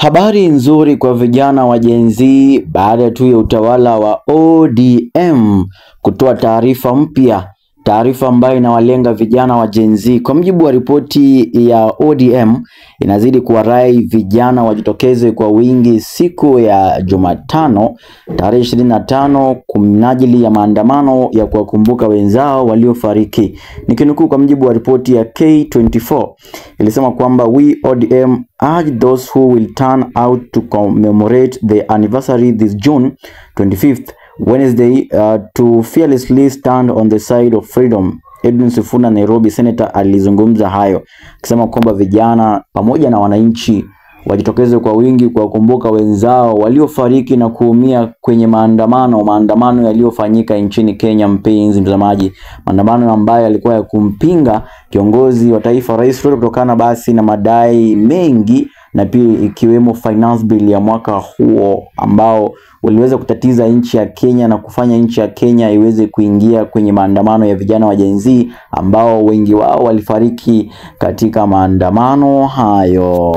Habari nzuri kwa vijana wa Gen Z baada tu ya utawala wa ODM kutoa taarifa mpya, taarifa ambayo inawalenga vijana wa Gen Z. Kwa mujibu wa ripoti ya ODM, inazidi kuwarai vijana wajitokeze kwa wingi siku ya Jumatano tarehe 25 kwa minajili ya maandamano ya kuwakumbuka wenzao waliofariki. Nikinukuu kwa mujibu wa ripoti ya K24, ilisema kwamba we ODM urge those who will turn out to commemorate the anniversary this June 25th Wednesday to fearlessly stand on the side of freedom. Edwin Sifuna, Nairobi Senator, alizungumza hayo akisema kwamba vijana pamoja na wananchi wajitokeze kwa wingi kuwakumbuka wenzao waliofariki na kuumia kwenye maandamano yaliyofanyika nchini Kenya. Mpenzi mtazamaji, maandamano ambayo yalikuwa ya kumpinga kiongozi wa taifa Rais Ruto kutokana basi na madai mengi na pia ikiwemo finance bill ya mwaka huo ambao uliweza kutatiza nchi ya Kenya na kufanya nchi ya Kenya iweze kuingia kwenye maandamano ya vijana wa Gen Z ambao wengi wao walifariki katika maandamano hayo.